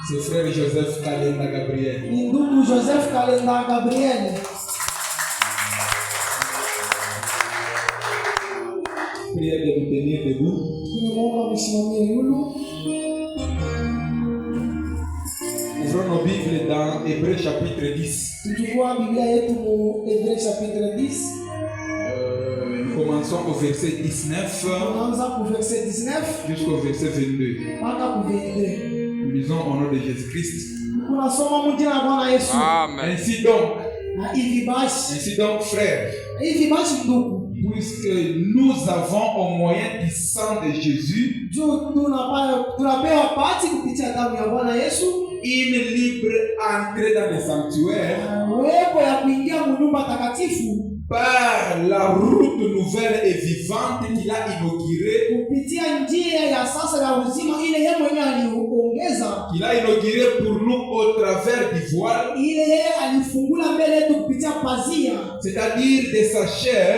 C'est frère Joseph Kalenda Gabriel. Ndugu Joseph Kalenda Gabriel. Prière de vous tenir debout. Ouvrons nos Bibles dans Hébreux chapitre 10. Nous commençons au verset 19 jusqu'au verset 22. Nous lisons au nom de Jésus-Christ. Amen. Ainsi donc, frères, puisque nous avons au moyen du sang de Jésus une libre entrée dans le sanctuaire par la route nouvelle et vivante qu'il a inaugurée, pour nous au travers du voile, c'est-à-dire de sa chair.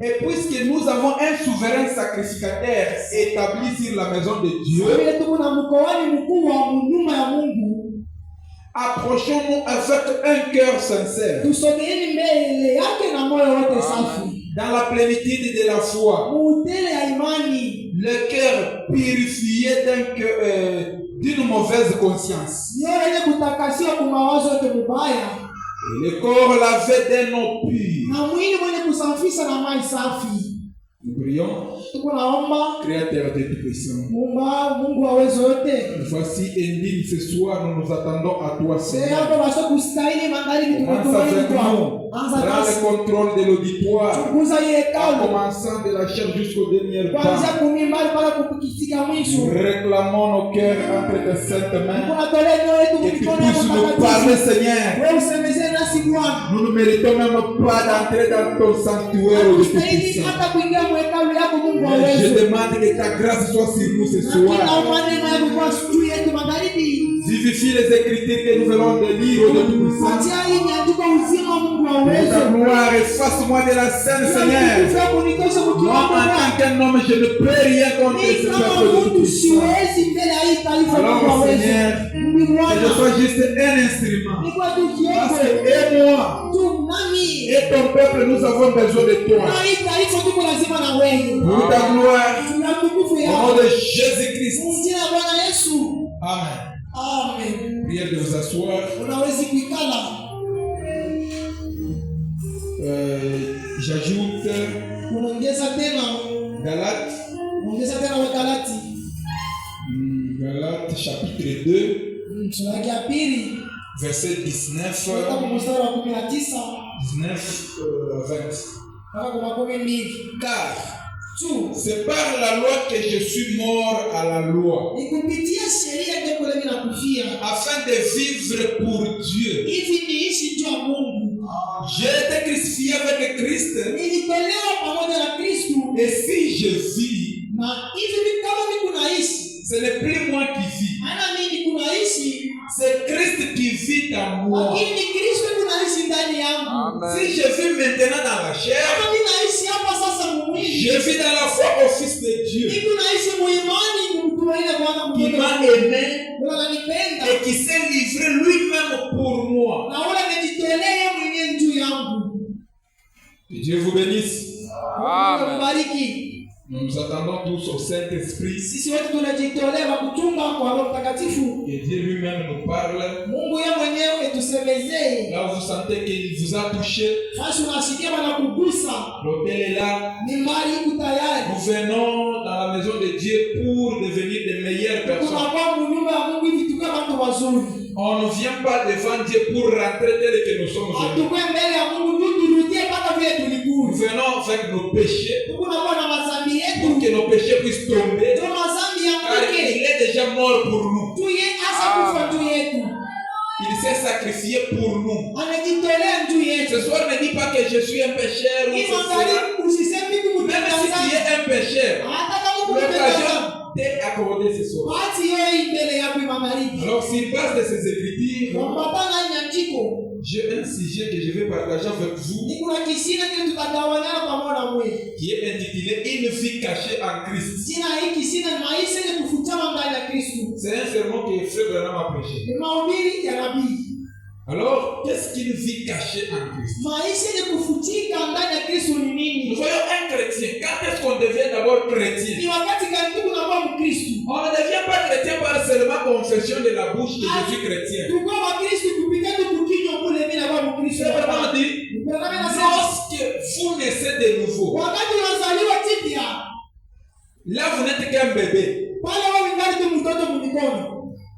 Et puisque nous avons un souverain sacrificateur établi sur la maison de Dieu, approchons-nous avec un cœur sincère, dans la plénitude de la foi, le cœur purifié d'une mauvaise conscience, et le corps lavé d'un eau pure. Nous prions, Créateur de toute puissance. Voici indigne ce soir, nous nous attendons à toi, Seigneur. Commence avec nous. Prends le contrôle de l'auditoire, en commençant de la chair jusqu'au dernier pas. Nous réclamons nos cœurs entre tes saintes mains. Que tu puisses nous parler, Seigneur. Nous ne méritons même pas d'entrer dans ton sanctuaire de toute puissance. Je demande que ta grâce soit sur nous ce soir. Vivifie les écritures que nous venons de lire au Dieu puissant. Ta gloire, efface-moi de la scène, Seigneur. Moi, en tant qu'un homme, je ne peux rien contre ce peuple de puissant. Alors, Seigneur, que je sois juste un instrument. Parce que et moi, et ton peuple, nous avons besoin de toi. Pour ta gloire, au nom de Jésus-Christ. Amen. Amen. Prière de vous asseoir. J'ajoute Galates chapitre 2 verset 19 à 20. Car c'est par la loi que je suis mort à la loi, afin de vivre pour Dieu. J'ai été crucifié avec Christ, et si je vis, ce n'est plus moi qui vis, c'est Christ qui vit en moi. Amen. Si je vis maintenant dans la chair, je vis dans la foi au Fils de Dieu, qui m'a aimé et qui s'est livré lui-même pour moi. Que Dieu vous bénisse. Amen. Nous nous attendons tous au Saint-Esprit. Et Dieu lui-même nous parle. Là où vous sentez qu'il vous a touché, l'autel est là. Nous venons dans la maison de Dieu pour devenir de meilleures personnes. On ne vient pas devant Dieu pour rentrer tel que nous sommes venus. Nous venons avec nos péchés pour que nos péchés puissent tomber, car il est déjà mort pour nous. Il s'est sacrifié pour nous. Ce soir, ne dis pas que je suis un pécheur. Même si tu es un pécheur, l'occasion t'est accordée ce soir. Alors, sur base de ces écritures, J'ai un sujet que je vais partager avec vous Nikuna kisina kile tutagawanyana pamoja na mwe. qui est intitulé Une vie cachée en Christ. Sina hii kisina ni maisha ya kufutama ndani ya Kristo. C'est un sermon que Frère Branham a prêché. Ni mahubiri ya nabii. Alors, qu'est-ce qu'une vie cachée en Christ? Maisha ya kufutika ndani ya Kristo ni Nous nini? voyons un chrétien. Quand est-ce qu'on devient d'abord chrétien? Ni wakati gani tunakuwa Mkristo? On ne devient pas chrétien par seulement confession de la bouche que je suis chrétien. Tuko wa Kristo kupiga tu kukinywa kule mimi na baba Mkristo. C'est vraiment dit, lorsque vous naissez de nouveau, Wakati unazaliwa tipya, là vous n'êtes qu'un bébé. pale wewe ungali tu mtoto mikono.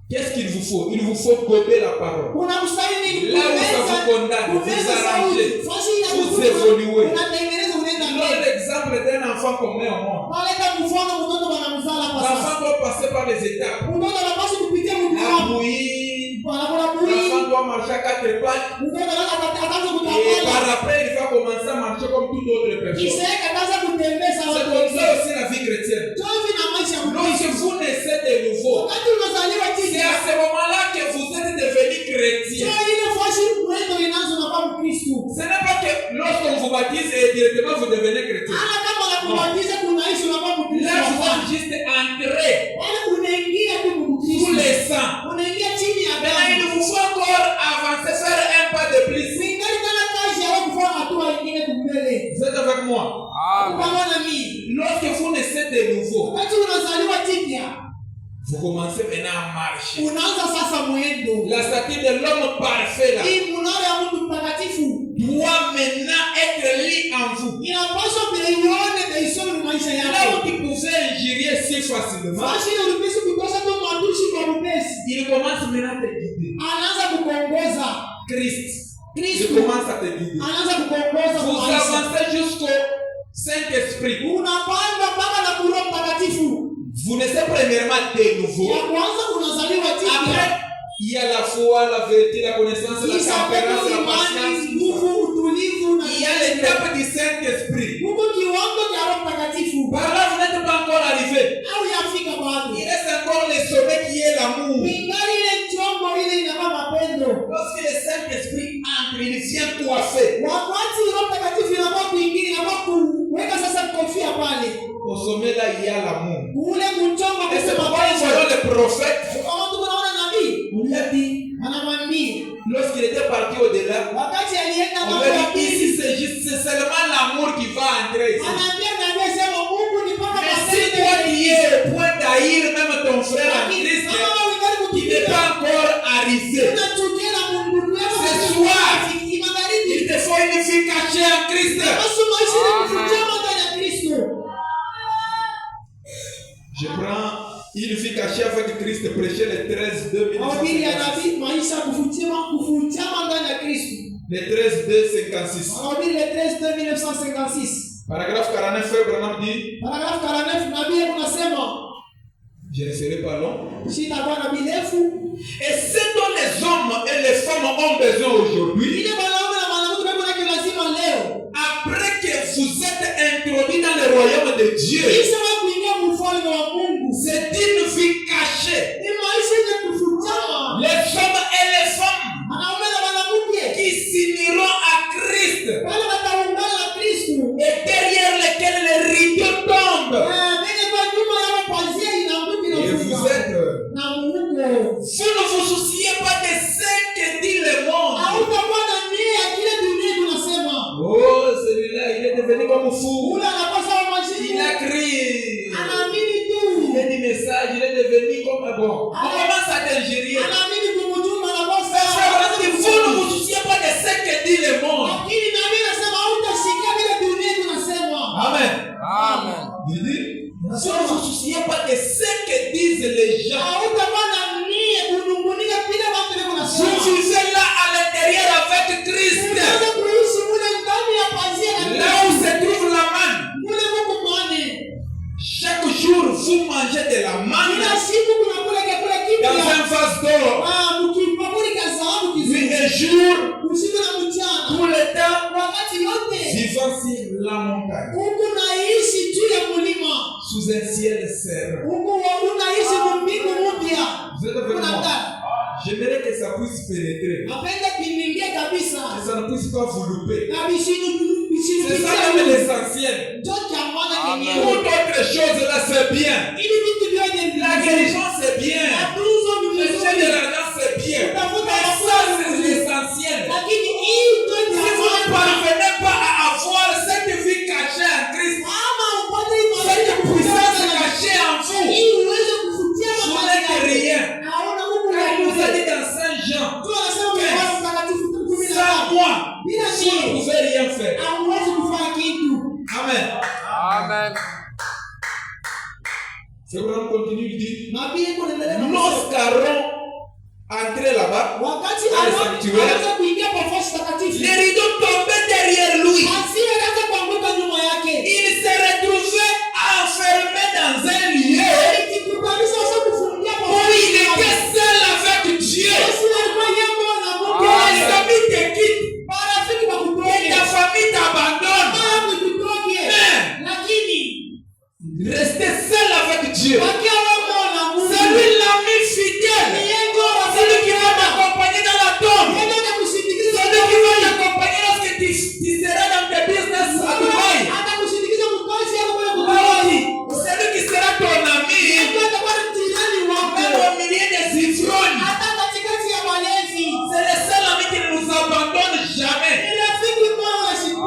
Qu'est-ce qu'il vous faut? Il vous faut gober la parole. Kuna mstahili Là où ça vous condamne, vous arrangez, vous évoluez. unatengeneza unaenda Donne mbele. l'exemple d'un enfant qu'on met au monde. Paleta mfano mtoto wanamzala kwa sasa. L'enfant doit passer par les étapes. Mtoto anapaswa kupitia La mtihani. bouillie, Wanakula bui. l'enfant doit marcher à quatre pattes. Mtoto ataanza Et kutambala. par après, il va commencer à marcher comme toute autre personne. Kisha ataanza kutembeza C'est watu comme ça wengine. aussi la vie chrétienne. Tovi na maisha ya Lorsque Mkristo. vous naissez de nouveau, Wakati unazaliwa c'est tipya, à ce moment-là que vous êtes devenu chrétien. sio ile fashi mwendo inaanza na kwa Mkristo. Ce n'est pas que lorsqu'on vous baptise et directement vous devenez chrétien. Ana kama unakubatiza kunaishi na kwa Là, vous Mkristo. êtes juste entré Wale unaingia tu sous Mkristo. les sangs. Unaingia chini ya Maintenant, il damu. vous faut encore avancer, faire un pas de plus. Ningali tena kazi ya kufanya hatua nyingine kumbele. Vous êtes avec moi? Kama na mimi. Lorsque vous naissez de nouveau, Wakati unazaliwa tipya, vous commencez maintenant à marcher. unaanza sasa mwendo. La statue de l'homme parfait là Hii mnara ya mtu mtakatifu doit maintenant être lit en vous. inapaswa kuione na isome maisha Là yako. où tu pouvais injurier si facilement, Fashi ile ulipesi kukosa tu matushi kwa upesi. il commence maintenant à te guider. Anaanza kukuongoza. Christ, il Kristo commence à te guider. anaanza kukuongoza Vous kwa maisha. avancez jusqu'au Saint-Esprit. Unapanda mpaka na Roho Mtakatifu. Vous naissez premièrement de nouveau. Ya kwanza unazaliwa Après, tipya. il y a la foi, la vérité, la connaissance, la Kisha tempérance, pepo, la imani, patience. nguvu, utulivu na Il y a l'étape du Saint-Esprit. Mungu kiwango cha Roho Mtakatifu. Par là, vous n'êtes pas encore arrivé. Au yafika bado. Il reste encore le sommet qui est l'amour. Ningali ile chombo ile inakuwa mapendo. Lorsque le Saint-Esprit entre, il vient coiffer. Wakati Roho Mtakatifu inakuwa kuingia, inakuwa kuweka sasa kofia pale. Au sommet là, il y a l'amour. Ule mchongo Et c'est kusema pourquoi nous voyons le prophète. kama tunaona nabii, On lui a dit, anamwambia lorsqu'il était parti au-delà, wakati alienda on na lui a kwa dit, ici c'est seulement l'amour qui va entrer ici. anaambia nabii sema Mungu ni mpaka Mais si toi tu es au point d'haïr même ton frère en Christ, kama ungali qui n'est pas encore arrivé, unachukia na Mungu yako ce soir, magharibi il te faut une vie cachée en Christ. basi maisha ni kufutama ndani ya Kristo. Je prends une vie cachée avec Christ, prêcher le 13-2 Mahubiri ya 1956. nabii maisha kufutama ndani ya Kristo. Le 13-2-56. Mahubiri le 13 1956. Paragraphe 49, Frère Branham dit, Paragrafu 49 nabii unasema je ne serai pas long. shida kwa nabii refu Et ce dont les hommes et les femmes ont besoin aujourd'hui, ile wanaume na mwanamke bado nake lazima leo après que vous êtes introduits dans le royaume de Dieu, kisha wewe kuingia mfalme wa Mungu c'est une vie cachée. ni maisha ya kufutama. Les hommes et les femmes Wanaume na mwanamke qui s'uniront à Christ wale wataungana na Kristo et derrière lesquels les rideaux tombent. mbele kwa nyuma ya pazia inaanguka Et vous êtes, na Mungu. vous ne vous souciez pas de ce que dit le monde. Hautakuwa na nia ya kile dunia tunasema. Oh, celui-là, il est devenu comme fou. Ule anakosa Il majibu. a crié. Anaamini tu. Il a dit message, il est devenu comme bon. On commence à t'ingérer. Anaamini kumjumba anakosa. Vous ne vous souciez pas de ce que dit le monde. Lakini na mimi nasema hautashikia vile dunia tunasema. Amen. Amen. Il dit, vous ne vous souciez pas de ce que disent les gens. Hautakuwa na nia kunungunika vile watu Vous wanasema. vivez là à l'intérieur avec Christ. Unaweza kuishi mule ndani ya pazia na Là où se trouve la manne. mule Mungu mwani. Chaque jour, vous mangez de la manne Kila siku kunakula chakula dans kipya. un vase d'or. Mkipakuli ka dhahabu Puis kizuri. un jour, Usiku na mchana. tout le temps, Wakati yote vivant sur la montagne, Mungu naishi juu ya mlima. sous un ciel serré. Mungu unaishi mbingu mpya. Vous êtes avec moi? Unataka. J'aimerais que ça puisse pénétrer. Napenda kuingia kabisa. que ça ne puisse pas vous louper. na C'est ça même l'essentiel. Amen. Toute autre chose là, c'est bien. La guérison, c'est bien. Le chef de l'argent, c'est bien. Mais ça, c'est l'essentiel. Si vous ne parvenez pas à avoir cette vie cachée en Christ, cette puissance cachée en vous, vous n'êtes rien. Il nous a dit dans Saint Jean, sans moi, vous ne pouvez rien faire. Amen. Amen. C'est vrai, on continue de dire, lorsqu'Aaron entrait là-bas, dans le sanctuaire, les rideaux tombaient derrière lui. Il s'est retrouvé enfermé dans un lieu où il était seul avec Dieu. Les amis te quittent, et ta famille t'abandonne. Mais rester seul avec Dieu, c'est lui l'ami fidèle, celui qui va t'accompagner dans la tombe, celui qui va t'accompagner lorsque tu seras dans tes business à Dubaï. Celui qui sera ton ami, même au milieu des ivrognes. C'est le seul ami qui ne nous abandonne jamais.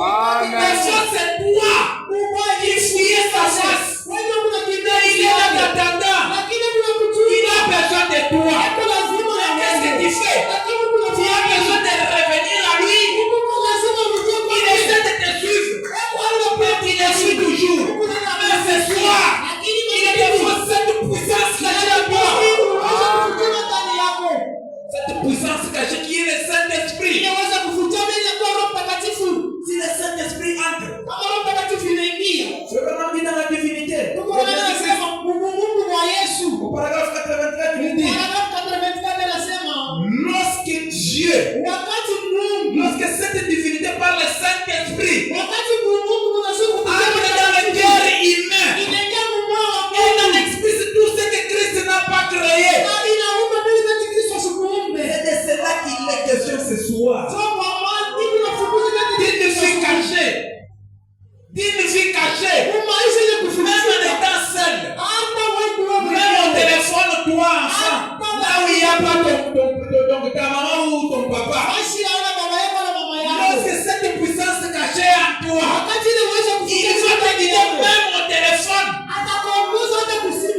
Amen. Mais ça, c'est toi qui fouillais sa face. Il est là t'attendant. Il a besoin de toi. Qu'est-ce que tu fais? Tu as besoin de revenir à lui. Il essaie de te suivre. Il te suit toujours. Mais ce soir, il te faut cette puissance cachée en toi. Cette puissance cachée qui est le Saint-Esprit. Si le Saint-Esprit entre, c'est vraiment dit dans la divinité. Au paragraphe 84, il dit, lorsque Dieu, lorsque cette divinité par le Saint-Esprit entre dans le cœur humain et en expulse tout ce que Christ n'a pas créé, c'est de cela qu'il est question ce soir. D'une vie cachée. D'une vie cachée. Même en étant seul. Même au téléphone, toi, enfant. Là où il n'y a pas ta maman ou ton papa. Lorsque cette puissance cachée en toi, il va te guider même au téléphone.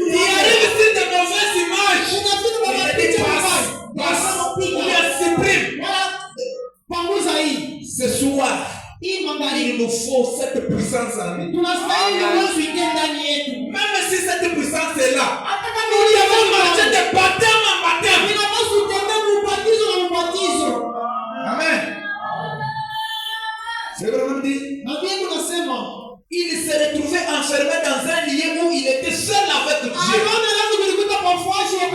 Il arrive sur de mauvaises images. Il te dit passe. Ou bien supprime. Ce soir, il nous faut cette puissance en nous. Même si cette puissance est là, nous devons marcher de baptême en baptême. Amen. C'est vraiment dit. Il s'est retrouvé enfermé dans un lieu où il était seul avec Dieu.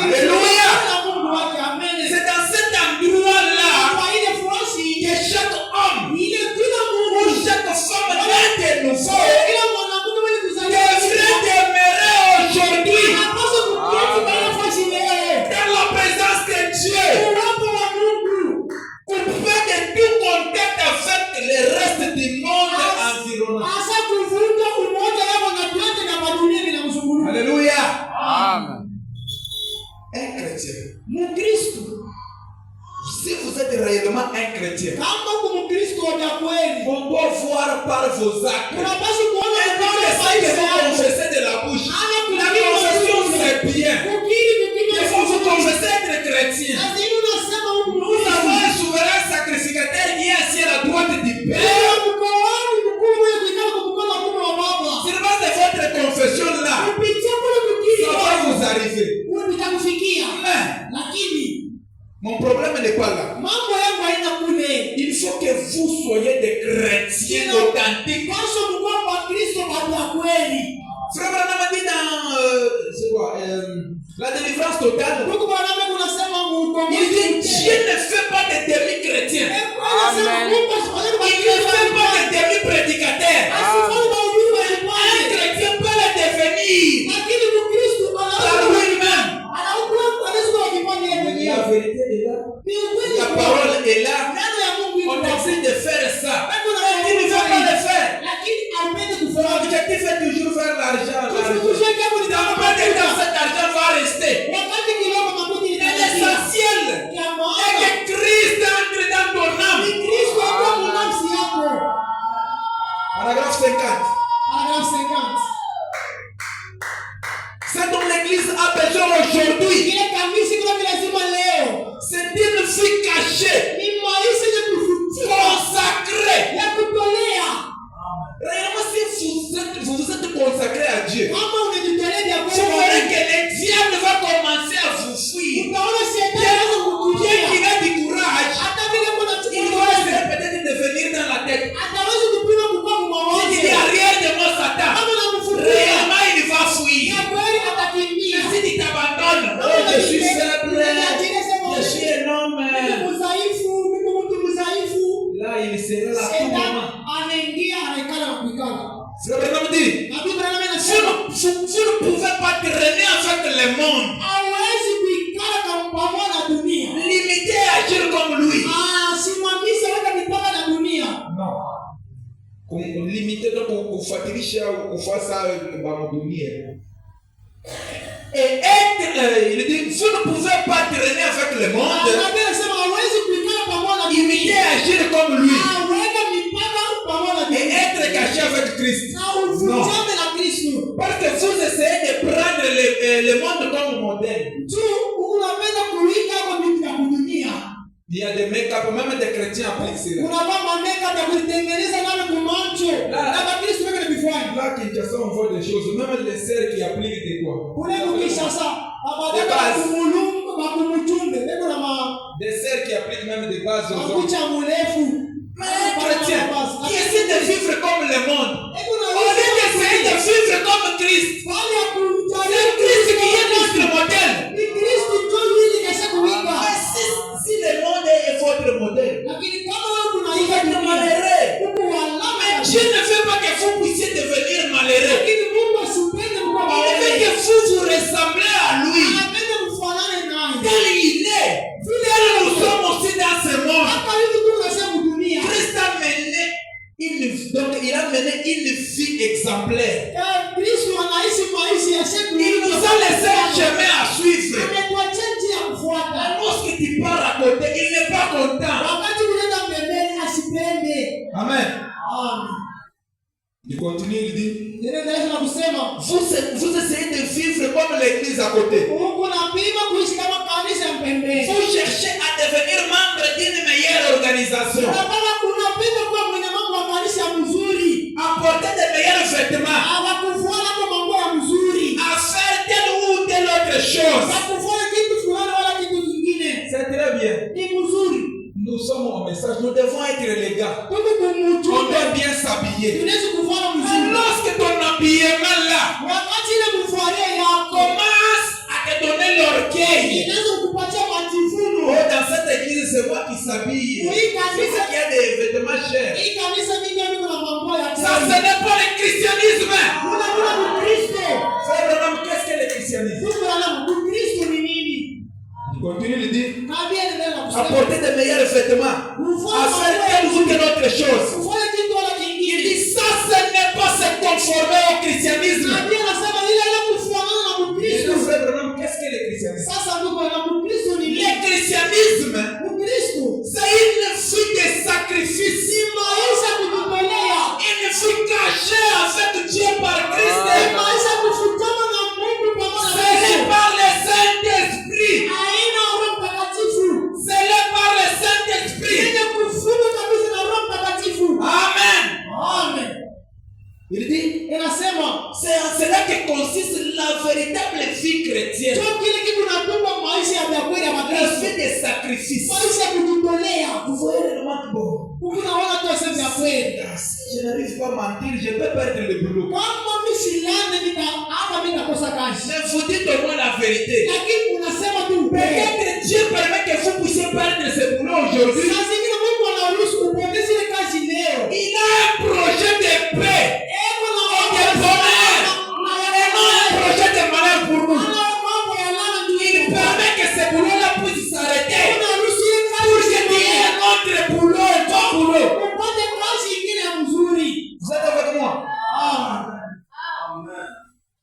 Alléluia. C'est dans cet endroit-là que chaque homme ou chaque femme devrait demeurer aujourd'hui dans la présence de Dieu, coupé de tout contact avec le reste du monde environnant. Alléluia. Amen. Un chrétien. Si vous êtes réellement un chrétien, on doit voir par vos actes. Et pas le fait que vous confessez de la bouche. La confession, c'est bien. Il faut vous confesser être chrétien. Nous avons un souverain sacrificateur qui est assis à la droite du Père. Sur base de votre confession là, ça va vous arriver. Mais mon problème n'est pas là. Il faut que vous soyez des chrétiens authentiques. Frère Branham a dit dans la délivrance totale, il dit Dieu ne fait pas de demi-chrétiens. Amen. Il ne fait pas de demi-prédicateurs. Un chrétien peut le devenir par lui-même. La vérité est là. La parole est là. On t'explique Ce dont l'église a besoin aujourd'hui, Kile kanisa kuna lazima leo. c'est une vie cachée, Ni maisha ya kuvutia. consacrée. Ya kutolea. Réellement, si vous vous êtes consacré à Dieu, Kama unajitolea vya vous kweli. verrez que le diable va commencer à vous fuir. Utaona shetani anaanza Bien kukukimbia. qu'il a du courage, Hata vile kuna il va essayer peut-être de venir dans la tête. ataweza kupima kukua Il mawazo. dit arrière de moi, Satan. Kama namfukia. Réellement, il va fuir. Ya kweli atakimbia. Si tu t'abandonnes, oh, je suis faible, je suis un homme. Niko mzaifu, niko mtu mzaifu. Là, il sera là tout Shetani moment. anaingia anaikala na kuikala. Frère Branham dit, Na Biblia vous inasema ne pouvez pas traîner avec le monde. hawezi kuikala kama pamoja na dunia. Limité à agir comme lui. Simamisha weka mipaka na dunia. Non. Limité donc kufuatilisha kufasa dunia. Et être, il dit, vous ne pouvez pas traîner avec le monde. Biblia inasema hawezi kuikala pamoja na Limité dunia. à agir comme lui. Weka mipaka pamoja na Et dunia. être caché avec Christ. Na uvutane na Kristo. Parce que vous essayez de prendre le monde comme modèle. Tu unapenda kuiga kwa vitu vya dunia. Il y a des make-up, même des chrétiens appliquent cela. Unavaa mameka ya kutengeneza nalo kumacho. Na Kristo weka ni bifani. Là, Kinshasa, on voit des choses. Même les sœurs qui appliquent des quoi. Kule Kinshasa, abadaka kumulungu bakumutumbe. Beko na des sœurs qui appliquent même des bases aux hommes. makucha murefu. Mais chrétiens qui essaient de vivre comme le monde. Au lieu d'essayer de vivre comme Christ. C'est Christ qui est notre modèle. Mais si le monde est votre modèle, vous êtes malheureux. Mais Dieu ne veut pas que vous puissiez devenir malheureux. Il veut que vous ressemblez à lui. Tel il est. Tel nous sommes aussi dans ce monde. Christ a mené il a mené une vie exemplaire. Il nous a laissé un chemin à suivre. Lorsque tu pars à côté, il n'est pas content. Amen. Il continue, il dit, vous essayez de vivre comme l'église à côté. Vous cherchez à devenir membre d'une meilleure organisation. Apporter de meilleurs vêtements. À faire telle ou telle autre chose. C'est très bien. Nous sommes au message, nous devons être élégants. On doit bien s'habiller. Mais lorsque ton habillement là commence à te donner l'orgueil. Oh, dans cette église, c'est moi qui s'habille. C'est ça qui a des vêtements chers. Ça, ce n'est pas le christianisme. Frère Branham, qu'est-ce que le christianisme? Il continue, il dit, apporter de meilleurs vêtements, à faire telle ou telle autre chose. Il dit, ça, ce n'est pas se conformer au christianisme. Il dit, frère Branham, qu'est-ce que le christianisme? Le christianisme, c'est une vie de sacrifice. Une vie cachée avec Dieu par Christ. C'est par le Saint-Esprit. C'est par le Saint-Esprit. Amen. Il dit, c'est en cela que consiste la véritable vie chrétienne. La vie de sacrifice. Vous voyez le manque bon. Si je n'arrive pas à mentir, je peux perdre le boulot. Mais vous dites au moins la vérité. Peut-être Dieu permet que vous puissiez perdre ce boulot aujourd'hui. Il a un projet de paix et de bonheur. Et non un projet de malheur pour nous. Il permet que ce boulot-là puisse s'arrêter. Pour que tu aies un autre boulot, un bon boulot. Vous êtes avec moi?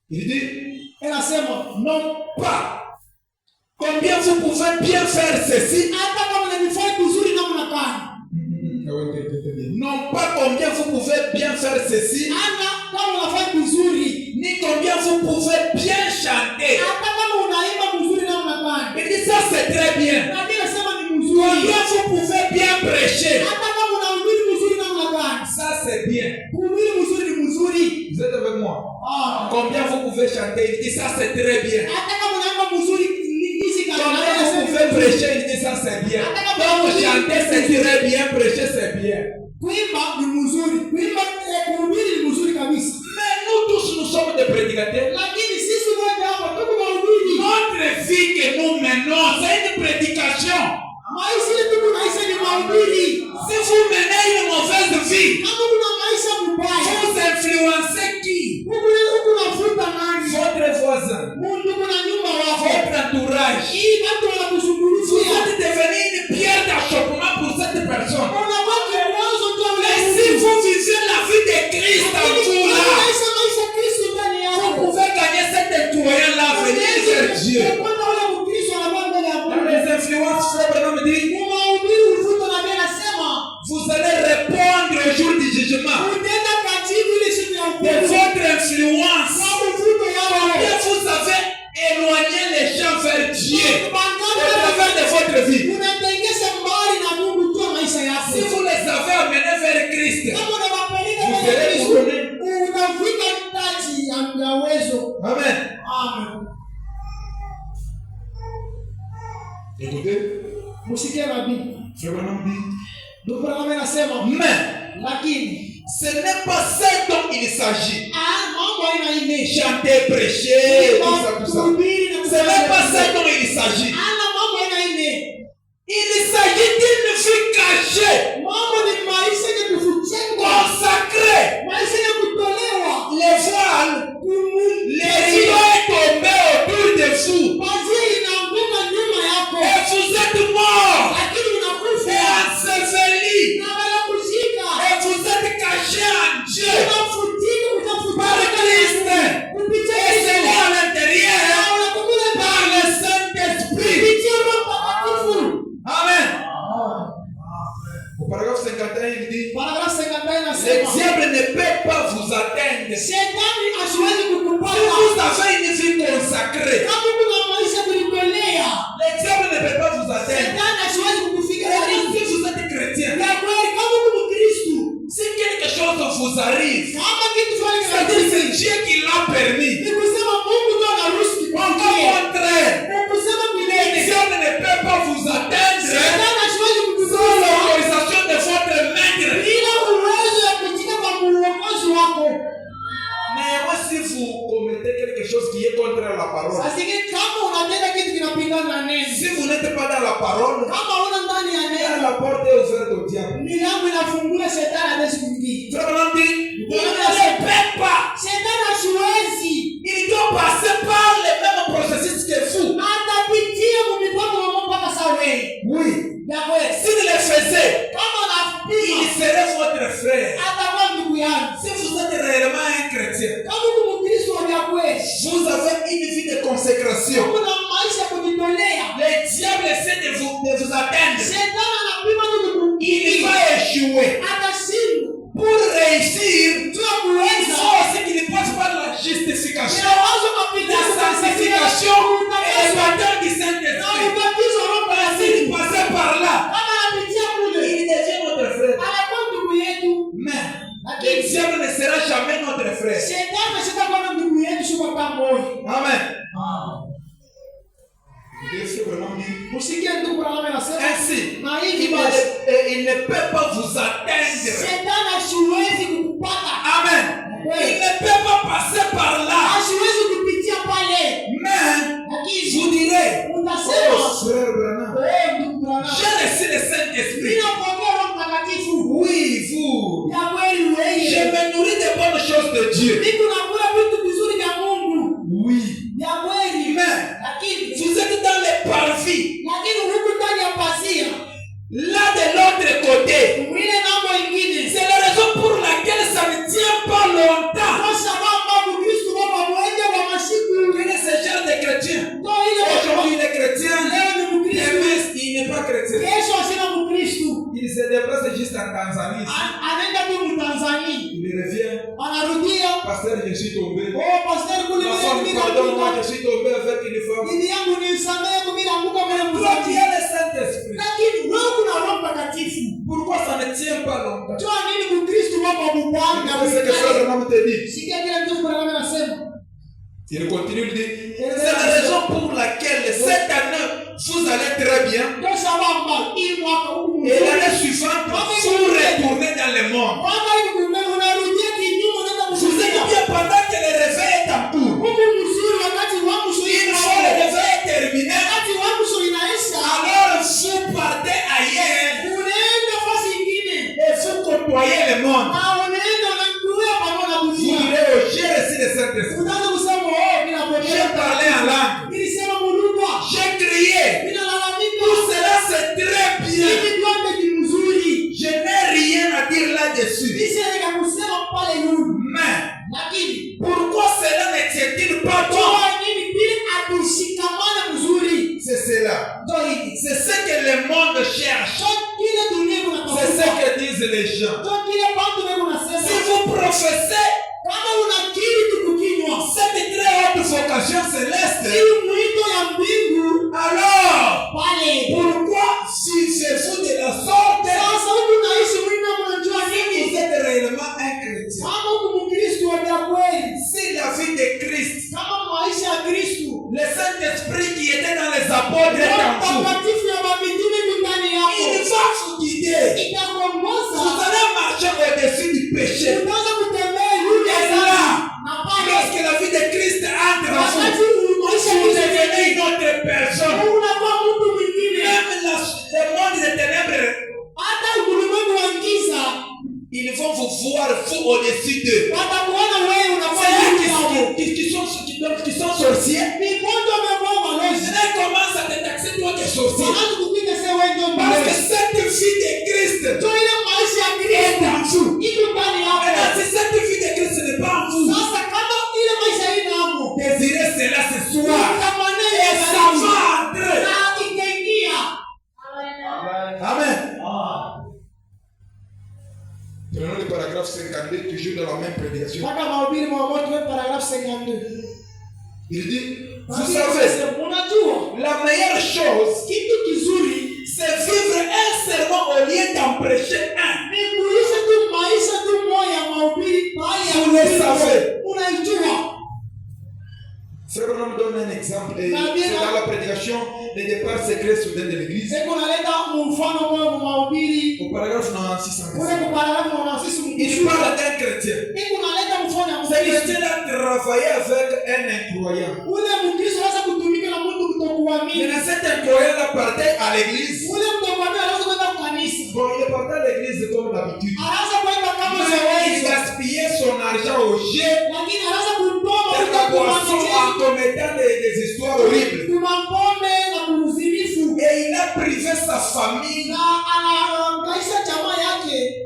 Il dit, non pas combien vous pouvez bien faire ceci. Non pas combien vous pouvez bien faire ceci, ni combien vous pouvez bien chanter. chanter, il dit ça c'est très bien. hata kama unaimba mzuri hizi Quand vous pouvez prêcher, il dit ça c'est bien. Quand vous chantez, c'est très bien, prêcher c'est bien. kuimba ni mzuri, kuimba kuhubiri ni mzuri kabisa. Mais nous tous, nous sommes des prédicateurs. Lakini sisi wote hapa tuko mahubiri. Notre vie que nous menons, c'est une prédication. Maisha yetu maisha ni mahubiri. Si vous menez une mauvaise vie, kama kuna maisha mbaya, vous influencez qui? huko unafuta nani? Votre voisin, Mungu kuna nyumba wako. votre entourage. Hii watu Vous wanakushughulikia. êtes devenu une pierre d'achoppement pour cette personne. Unawake mwanzo ndio Mais si vous vivez la vie de Christ en vous là, maisha Kristo ndani vous yako. pouvez gagner cet étoile-là, venir vers Dieu. Dans les influences, Frère Branham dit, vous allez répondre au jour du jugement de votre influence. Combien vous avez éloigné les gens vers Dieu au travers de votre vie. Si vous les avez amenés vers Christ, vous serez couronnés. Amen. Écoutez, Musikia nabii. Frère Branham dit, Ndugu Branham anasema, mais lakini ce n'est pas ce dont il s'agit. mambo aina ine. Chanter, prêcher, tout ça, tout ça. Ce n'est pas ce dont il s'agit. Mambo aina ine. Il s'agit d'une vie cachée, Mambo ni maisha ya kufichwa. consacrée. Maisha ya kutolewa. Les voiles, les rideaux est tombé autour de vous. Pazia inaanguka nyuma yako. Et vous êtes morts Lakini et unakufa. ensevelis. Na wanakushika. Et vous êtes cachés en Dieu Unafutika, par Christ. Kupitia Et c'est là à l'intérieur unakumbuka par le Saint-Esprit. kupitia Roho Mtakatifu. Amen. Au paragraphe 51, il dit, Paragrafu 51 le inasema, diable ne peut pas vous atteindre. Shetani asiwezi Si kukupata. vous avez une vie consacrée, Kama kuna maisha kulitolea, le diable ne peut pas vous atteindre. Shetani asiwezi kukufika Et karibu. si vous êtes chrétien, Ya kweli kama uko Mkristo, si quelque chose vous arrive, kama kitu fulani c'est-à-dire kinatokea, c'est Dieu qui l'a permis. ni kusema Mungu ndio anaruhusu Au kikutokee. contraire, Ni kusema le milele. diable ne peut pas vous atteindre Shetani asiwezi sans kukuzuia l'autorisation de votre maître. bila uwezo ya kutika kwa uongozi wako. Mais moi, si vous commettez quelque chose qui est contre la parole, Sasa kama unatenda kitu kinapingana na neno, si vous n'êtes pas dans la parole, kama una ndani ya neno, la porte est ouverte au diable. milango inafungula, Shetani hawezi kuingia. Frère Branham dit, il ne peut pas. Shetani hasiwezi. Il doit passer par le même processus que vous. Atapitia mipaka ya Mungu mpaka sawa wewe. Oui. Ya kweli. S'il le faisait, Kama il anapiga serait votre frère. atakuwa ndugu yangu. Si vous êtes réellement un chrétien, Kama uko Mkristo wa kweli, vous avez une vie de consécration. kuna maisha ya kujitolea. Le diable essaie de vous atteindre. Shetani anapima tu Il kukupiga. va échouer. Atashinda. Pour réussir, Tu il kuweza. faut aussi qu'il passe par la justification, Inawazo kupitia la sanctification et le baptême du na Saint-Esprit. ubatizo wa Roho S'il Mtakatifu. passait par là, Kama anapitia kule, il devient notre frère. anakuwa ndugu yetu. Mais le diable ne sera jamais notre frère. Shetani asitakuwa na ndugu yetu shuka pamoja. Amen. Vraiment dit. Usikie ndugu Branham anasema Ainsi, na hivi basi il ne peut pas vous atteindre. Shetani asiwezi kukupata. Amen. Il ne peut pas passer par là. Asiwezi kupitia pale. Mais Lakini vous direz, utasema, oh frère Branham, ndugu Branham, j'ai reçu le Saint-Esprit. ninapokea Roho Mtakatifu. Oui, vous. Ya kweli Je wewe. me nourris des bonnes choses de Dieu. Mimi nakula vitu vizuri vya Mungu. Oui. Ya kweli. Mais Lakini vous êtes dans les parvis. huku ndani ya pazia. Là de l'autre côté. Mwile ngambo ingine. C'est la raison pour laquelle ça ne tient pas longtemps. Kwa sababu Kristo baba mwenye wa masiku. Quel est ce genre de chrétien? Ndio ile Aujourd'hui il est chrétien. leo ni Mkristo. Demain il n'est pas chrétien. Kesho asina Mkristo. Il se déplace juste en Tanzanie. Anaenda tu Mtanzania. Il revient. Anarudia. Pasteur, je suis tombé. Oh, pastor kule Ma vile femme, mimi pardonne-moi, narudia. je suis tombé avec une femme. Bibi yangu nisamehe mimi naanguka mbele Toi qui mzaki. as le Saint-Esprit. Lakini wewe kuna Roho Mtakatifu. Pourquoi ça ne tient pas longtemps? Toa nini Mkristo baba mpanga. C'est ce que Frère Branham te dit. Sikia kile ndugu Branham anasema. Il continue, il dit, c'est la raison pour laquelle cette année, vous allez très bien. Et l'année suivante, vous retournez dans le monde. Vous êtes bien pendant que le réveil est en cours. Une fois le réveil est terminé, alors vous partez ailleurs. Et vous côtoyez le monde. Vous direz, oh, j'ai reçu le Saint-Esprit. J'ai parlé en langue. J'ai crié. Tout cela c'est très bien. Je n'ai rien à dire là-dessus. Mais pourquoi cela n'existe pas toi? C'est cela. C'est ce que le monde cherche. C'est ce que disent les gens. Si vous professez cette très haute vocation céleste, alors pourquoi si c'est vous de la sorte, si vous êtes réellement un chrétien, si la vie de Christ, le Saint-Esprit qui était dans les apôtres est en vous, il va vous guider. Vous allez marcher au-dessus du péché. Et là, lorsque la vie de Christ entre en vous, vous devenez une autre personne. Même le monde des ténèbres, ils vont vous voir vous au-dessus d'eux. C'est eux qui sont sorciers. Je commence à te taxer toi qui es sorcier. Parce que cette vie de Christ est en vous. Et si cette vie de Christ n'est pas en vous, désirez cela ce soir. Et ça va entrer. Amen. Prenons le paragraphe 52, toujours dans la même prédication. Il dit, vous savez, la meilleure chose, c'est vivre un sermon au lieu d'en prêcher un. Vous le savez. Frère Branham donne un exemple. Et c'est dans la prédication des départs secrets soudains de l'église. Au paragraphe 96. Il parle d'un chrétien. Ce chrétien a travaillé avec un incroyant. Mais cet incroyant partait à l'église. Bon, il partait à l'église comme d'habitude. Mais il gaspillait son argent au jet. En commettant des histoires horribles. Et il a privé sa famille.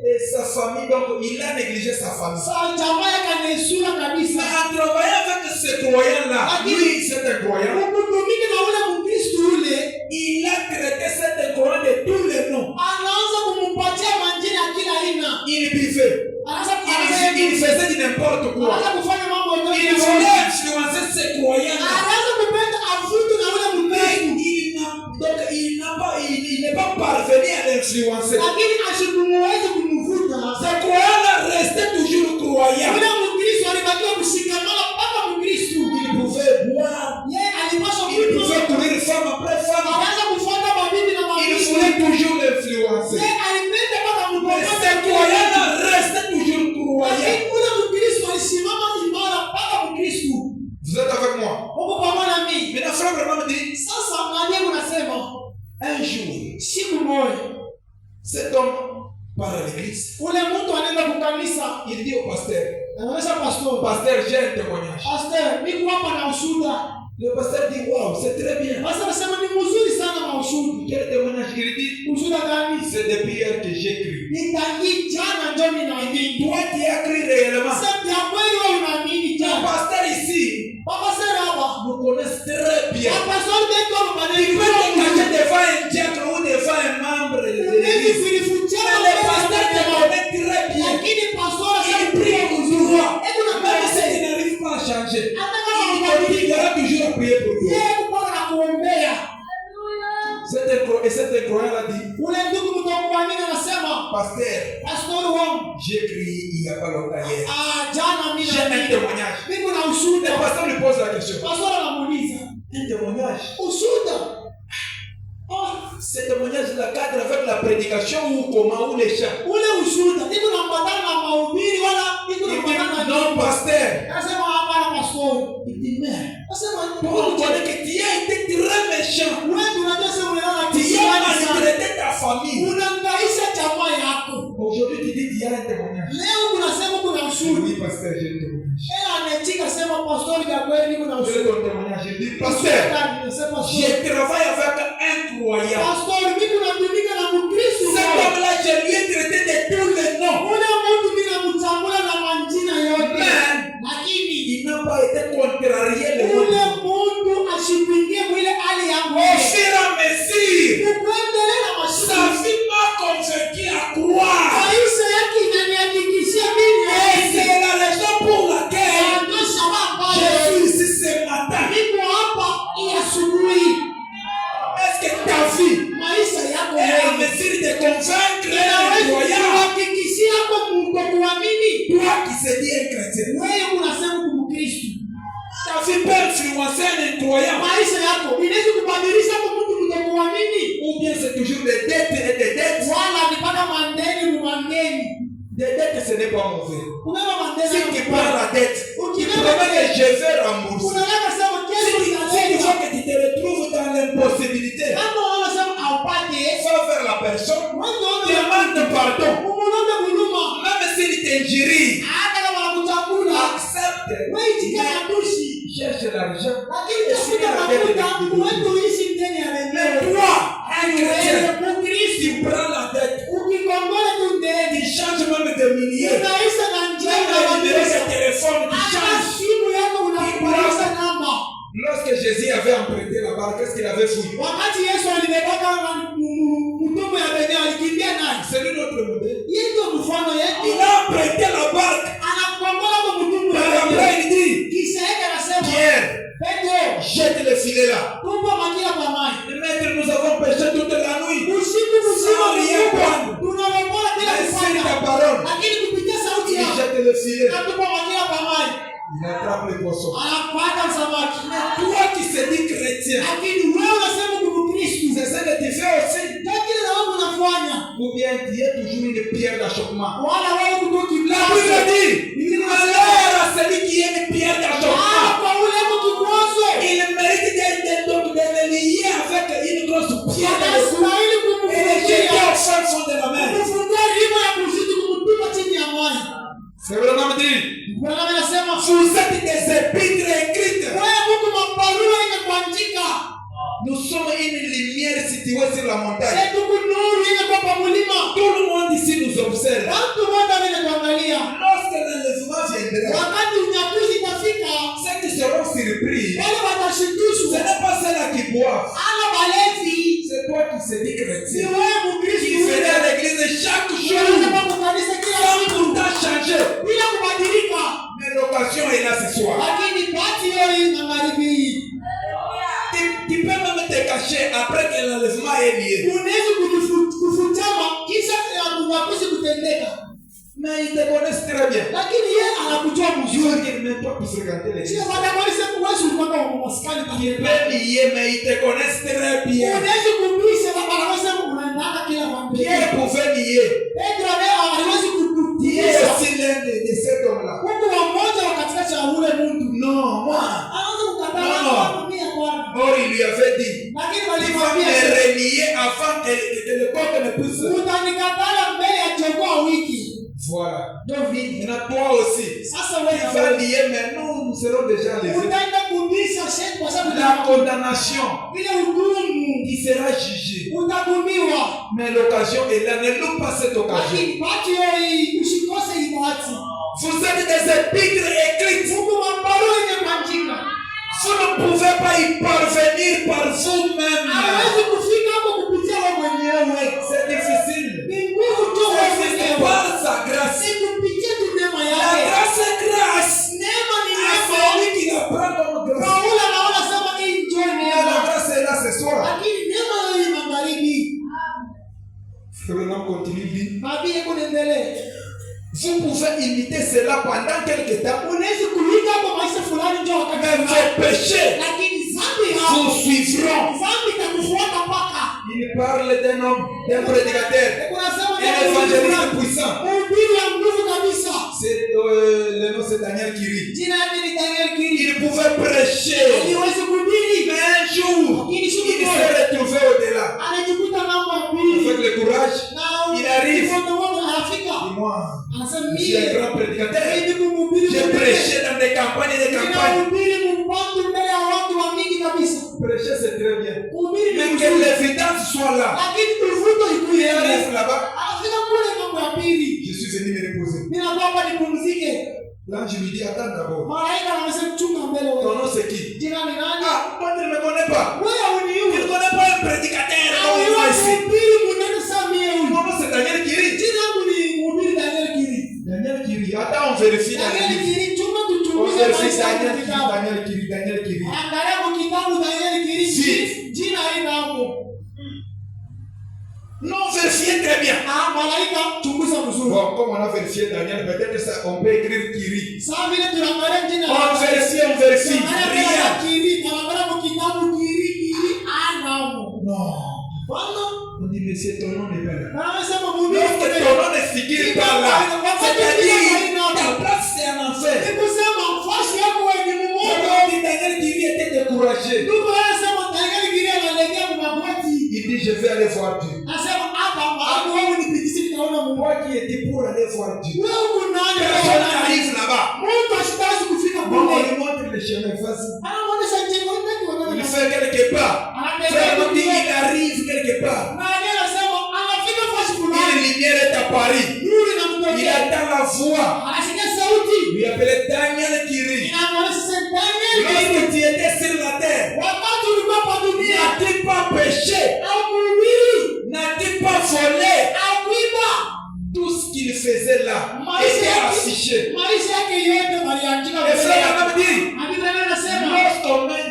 Et sa famille, donc il a négligé sa famille. Mais en travaillant avec ce croyant-là, lui, c'est un croyant, il a traité cet croyant de tous les noms. Il buvait. Il faisait du n'importe quoi. Il voulait influencer ses croyants. Donc il n'est pas parvenu à l'influencer. Ce croyant-là restait toujours croyant. Il pouvait boire. Il pouvait courir femme après femme. Il voulait toujours l'influencer. Mais ce croyant-là restait toujours croyant. Vous êtes avec moi? Mais la frère vraiment me dit, un jour, cet homme part à l'église. Il dit au pasteur, pasteur, j'ai un témoignage. Le pasteur dit, waouh, c'est très bien. Quel témoignage? Il dit, c'est depuis hier que j'écris. Toi, tu as écrit réellement. Le pasteur ici nous connaissent très bien. Il peut te cacher devant un diacre ou devant un membre de l'église. Mais le pasteur te connaît très bien. Il prie toujours. Même s'il n'arrive pas à changer, il continuera toujours à prier pour toi. Et cet incroyant a dit, pasteur, j'ai écrit il n'y a pas longtemps hier. J'ai un témoignage. Le pasteur lui pose la Un témoignage. Ushuhuda. Ce témoignage la cadre avec la prédication ou comment ou les chants. Ule ushuhuda niko naambatana na mahubiri wala niko naambatana na non pasteur. Nasema hapa na pastor. Il dit mais Nasema on connaît que tu as été très méchant. wewe tunajua sema unalala Tu as maltraité ta famille. Unaangaisha jamaa yako. Aujourd'hui tu dis tu as un témoignage. Leo unasema kuna ushuhuda. Oui pasteur, j'ai un témoignage. Anatika sema pastor ya kweli niko na Je ushuhuda. donne témoignage. Je dis pasteur, je travaille avec un croyant. Pastor mimi natumika na Mkristo. Cet homme-là, je lui ai traité de tous les noms. Ule mtu mimi namtambua na majina yote. Lakini Il n'a pas été contrarié le ule mtu asipingie mwile hali yangu. Au fur et à mesure, Kuendelea na sa mashaka. vie m'a convaincu à croire. Maisha yake inanihakikishia mimi. Et c'est la raison pour laquelle Ndio sababu je suis ici ce matin. niko hapa asubuhi. Est-ce que ta vie Maisha yako est à wewe mesure de convaincre un inaweza croyant? kuhakikishia kwa kuamini. Toi qui se dis un chrétien. Wewe unasema kumkristo. Ta vie peut influencer un croyant. Maisha yako inaweza kubadilisha kwa mtu kutokuamini. Ou bien c'est toujours des dettes et des dettes. Wala nipaka mandeni mumandeni. Des dettes, ce n'est pas mauvais. Unaba mandeni. Si tu prends la dette, tu promets que je vais rembourser. Unataka sema kesho Si tu vois que tu te retrouves dans l'impossibilité, kama wanasema aupate va vers la personne, demande pardon. umuombe huruma. Même s'il t'injurie, Hata kama wanakutambua accepte. wewe tika ya dushi. Cherche l'argent. Lakini tafuta mafuta uende uishi ndani ya Mais wenyewe. toi, un chrétien, Mkristo tu prends la dette, ukikongola tu tu ndani changes même de milliers. unaisha na njia Même ya le numéro maisha. de téléphone, tu Hata changes. simu yako unabadilisha namba. Lorsque Jésus avait emprunté la barque, qu'est-ce qu'il avait fouillé? Wakati Yesu alibebaka mtumbo ya Bethel alikimbia naye. C'est lui notre modèle. Yeye ndio mfano yetu. Il a emprunté la barque. Anakongola kwa mtumbo ya Par Bethel. après, il dit, Kisha yake anasema, Pierre, Petro, jette le filet là. tupa makila kwa maji. Maître, nous avons péché toute la nuit. Usiku mzima Sans rien prendre. tunaomba bila Mais c'est ta kufanya. parole. Lakini kupitia sauti Il yako jette le filet. atupa makila kwa maji. Il attrape le poisson. Anapata samaki. Toi qui se dis chrétien, Lakini wewe unasema ni Mkristo. c'est ça que tu fais aussi. Kile na wewe unafanya. Ou bien tu es toujours une pierre d'achoppement. Wala wewe kutoki La Bible dit, malheur à celui qui est une pierre d'achoppement. kwa ule mtu kikwazo. Il mérite de le lier avec une grosse pierre. Anastahili Et le jeter kumfungia. au fin fond de la mer. Kumfungia rima ya kuzidi kumtupa chini ya maji. C'est vraiment dit. Bwana anasema Vous êtes des épîtres écrites. wewe Mungu mabarua imekuandika. Nous sommes une lumière située sur la montagne. Yetu kunuru ile kwa mlima. Tout le monde ici nous observe. Watu wote wanatuangalia. Lorsque l'enlèvement viendra, Wakati unyakuzi itafika, ceux qui seront surpris, wale ce watashitushwa. n'est pas ceux-là qui boivent. Ana balevi. C'est toi qui se dis Si chrétien. wewe Qui Mkristo venais à l'église chaque jour. unaenda kwa kanisa kila Sans siku pourtant changer. bila kubadilika. Mais l'occasion est là ce soir. Lakini pati hiyo magharibi Tu peux même te cacher après que l'enlèvement est lié. unaweza kufutama kisha unyakuzi kutendeka. Mais ils te connaissent très bien. Lakini yeye anakujua Je veux mzuri. dire, même toi qui fréquentes l'église. Sio wanakwambia sema wewe ulikuwa kwa maskani Tu pale. peux lier, mais ils te connaissent très bien. Unaweza kumlisha baba anasema unaendaka kila mambo. Pierre pouvait lier. Petro leo haliwezi Qui est kukutisha. aussi l'un de cet homme-là. Mungu wa mmoja wa katikati ya ule mtu. Non, moi. Anaweza kukataa No. watu mia kwa. Or, il lui avait dit, Lakini tu vas me walimwambia renier avant que le coq ne puisse. utanikatala mbele ya jogoo wiki. Voilà. Ndio vile. Maintenant, toi aussi. Sasa Tu wewe vas lier, mais nous serons déjà lésés. utaenda kumbisha shehe kwa sababu La condamnation ile hukumu qui sera jugée. utakumiwa. Mais l'occasion est là. Ne loupe pas cette occasion. Lakini pati hii usikose hii bahati. Vous êtes des épîtres écrites. Mungu mabarua imekuandika. Vous ne pouvez pas y parvenir par vous-même. Hawezi kufika hapo kupitia wewe mwenyewe. C'est difficile. Ni nguvu tu wewe C'est mwenyewe. par sa grâce. Si kupitia tu neema La yake. grâce est grâce. Neema ni À neema. celui qui la prend comme grâce. Paula naona sema hii njoo La neema. grâce est là ce soir. Lakini neema hii magharibi. Frère, on continue dit. Nabii yako niendelee. Vous pouvez imiter cela pendant quelque temps. Unaweza kuiga kwa maisha fulani njoo Mais wakati. vos péchés Lakini dhambi vous hao parle d'un homme, d'un prédicateur, un évangéliste puissant. C'est le nom c'est Daniel Kiri. Il pouvait prêcher, mais un jour, il s'est retrouvé au-delà. Avec le courage, il arrive. Dis-moi, je suis un grand prédicateur. J'ai prêché dans des campagnes et des campagnes. Prêcher c'est très bien. Mais que l'évidence soit là. Il arrive là-bas. Je suis venu me reposer. Là, je lui dis, attends d'abord. Ton nom c'est qui? Ah, moi tu ne me connais pas. Tu ne connais pas un prédicateur. Mon nom c'est Daniel Kiri. Daniel Kiri. Attends, on vérifie. On vérifie Daniel Kiri. Si. Non, vérifiez très bien. Bon, comme on a vérifié Daniel, peut-être ça, on peut écrire Kiri. On vérifie. Non. On dit, monsieur, ton nom n'est pas là. Lorsque ton nom ne figure pas là, c'est-à-dire, ta place c'est un enfer. Daniel Kiri était découragé. Il dit, je vais aller voir Dieu. Moi qui étais pour aller voir Dieu. Personne n'arrive là-bas. Bon, on lui montre le chemin facile. Il fait quelque part. Il arrive quelque part. Une lumière est à Paris. Il attend la voix. Il appelait Daniel Kiri. Lorsque tu étais sur la terre, n'as-tu pas péché? N'as-tu pas volé? Tout ce qu'il faisait là était affiché. Et frère, on dit,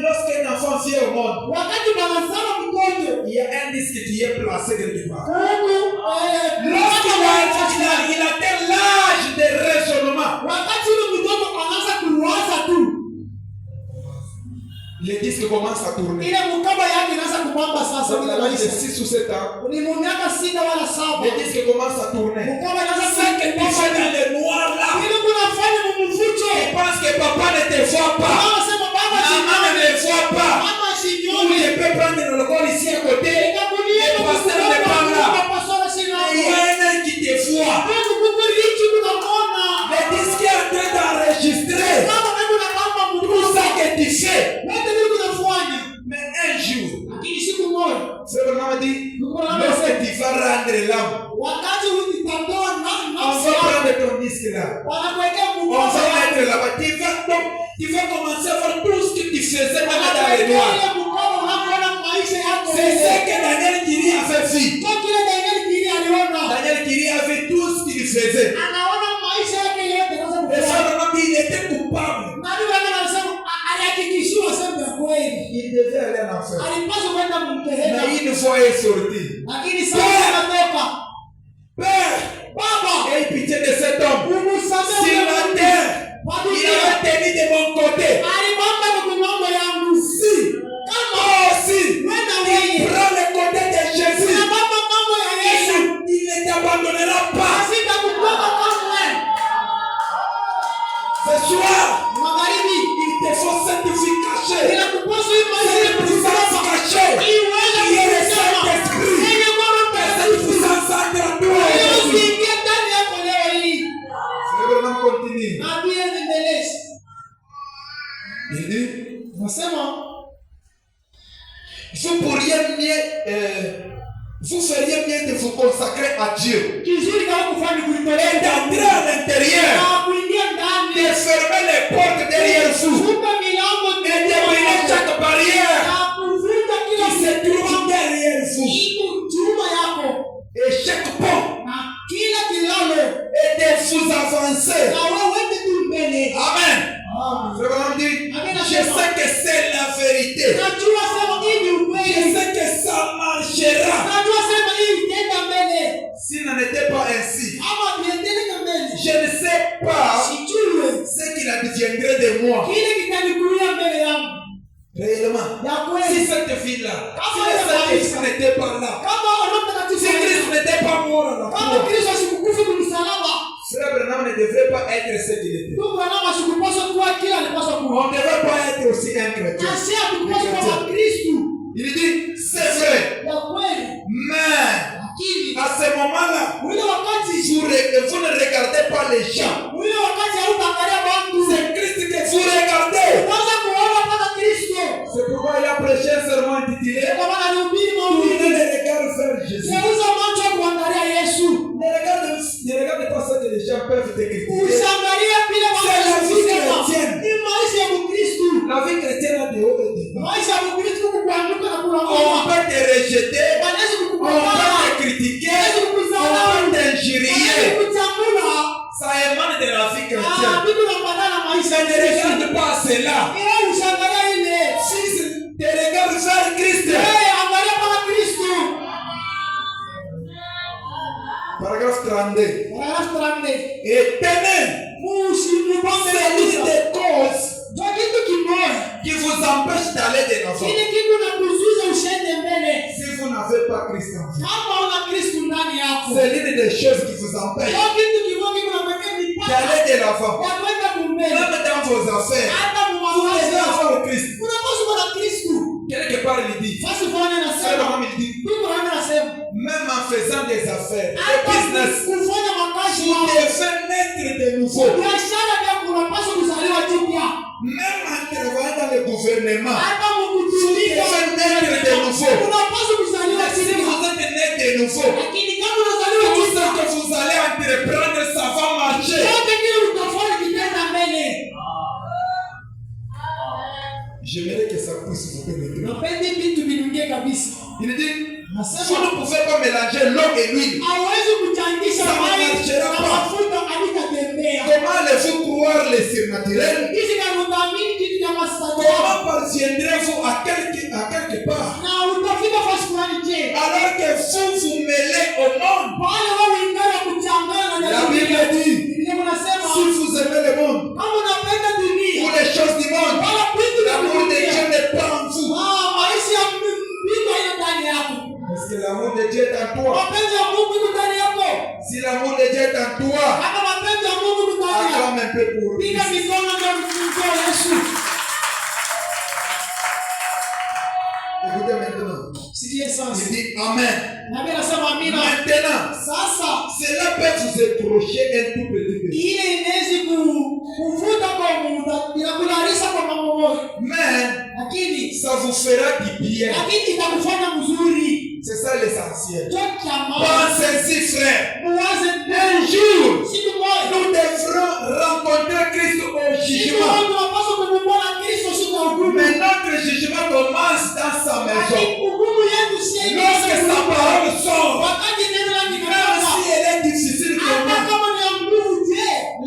lorsqu'un enfant vient au monde, il y a un disque qui est placé quelque part. Lorsqu'il atteint l'âge de raisonnement, le disque commence à tourner. Dans l'âge de 6 ou 7 ans, le disque commence à tourner. Ce que tu fais dans le noir là, tu penses que papa ne te voit pas, maman ne me voit pas. Ou je peux prendre le corps ici à côté, le pasteur n'est pas là. Il y a un qui te voit. Le disque est en train d'enregistrer tout ça que tu fais. Mais un jour, c'est vraiment dit, lorsque tu vas rendre l'âme, on va prendre ton disque là. On va mettre là-bas. Tu vas commencer à voir tout ce que tu faisais dans les noirs. C'est ce que Daniel Kiri avait vu. Daniel Kiri avait tout ce qu'il faisait. Et ça, il était coupable. Il devait aller en enfer. Mais une fois il est sorti. Père, aie pitié de cet homme. Sur la terre, il avait tenu de mon côté. Si, il prend le côté de Jésus, il ne t'abandonnera pas. Ce soir, il te faut certification. Cette puissance cachée qui est le Saint-Esprit. Cette puissance sacrée toi aujourd'hui. C'est vraiment continue. Il dit, vous feriez mieux de vous consacrer à Dieu et d'entrer à l'intérieur, de fermer les portes derrière vous et d'éliminer chaque barrière qui se trouve derrière vous et chaque pont et de vous avancer. Amen. Je sais que c'est la vérité. Je sais que ça marchera. S'il n'en était pas ainsi, je ne sais pas ce qu'il adviendrait de moi. vie-là, si le Saint-Esprit n'était pas là, si Christ n'était pas mort à la croix, Frère Branham ne devrait pas être ce qu'il était. On ne devrait pas être aussi un chrétien. Il dit, c'est vrai. Mais à ce moment-là, vous ne regardez pas les gens. C'est Christ que vous regardez. C'est pourquoi il a prêché un sermon intitulé Tournez les regards vers Jésus. Ne regarde pas ce que les gens peuvent te critiquer. C'est la vie chrétienne. La vie chrétienne a des hauts et des bas. On peut te rejeter, on peut te critiquer, on peut t'injurier. Ça émane de la vie chrétienne. Ça ne regarde pas cela. Si tu regardes vers Christ. Paragraphe 32. Et tenez, c'est l'une des causes qui vous empêche d'aller de l'avant. Si vous n'avez pas Christ en vous, c'est l'une des choses qui vous empêche d'aller de l'avant. Même dans vos affaires, vous devez avoir Christ. Quelque part, il dit, même en faisant des affaires, des business, vous devez naître de nouveau. Même en travaillant dans le gouvernement, vous devez naître de nouveau. Mais si vous êtes né de nouveau, tout ce que vous allez entreprendre, ça va marcher. J'aimerais que ça puisse vous permettre. Il dit, vous ne pouvez pas mélanger l'eau et l'huile. Ça ne marchera pas. Comment allez-vous croire le surnaturel? Comment parviendrez-vous à quelque part? Alors que vous mêlez au monde. La Bible dit, si vous aimez le monde, ou les choses du monde, l'amour de Dieu n'est pas en vous. Est-ce que l'amour de Dieu est en toi? Si l'amour de Dieu est en toi, acclame un peu pour lui. Écoutez maintenant. Il dit Amen. Maintenant, cela peut vous approcher un tout petit peu. Mais ça vous fera du bien. C'est ça l'essentiel. Pensez-y, frère. Un jour, nous devrons rencontrer Christ au jugement. Mais notre jugement commence dans sa maison. Lorsque sa parole sort, même si elle est difficile pour nous,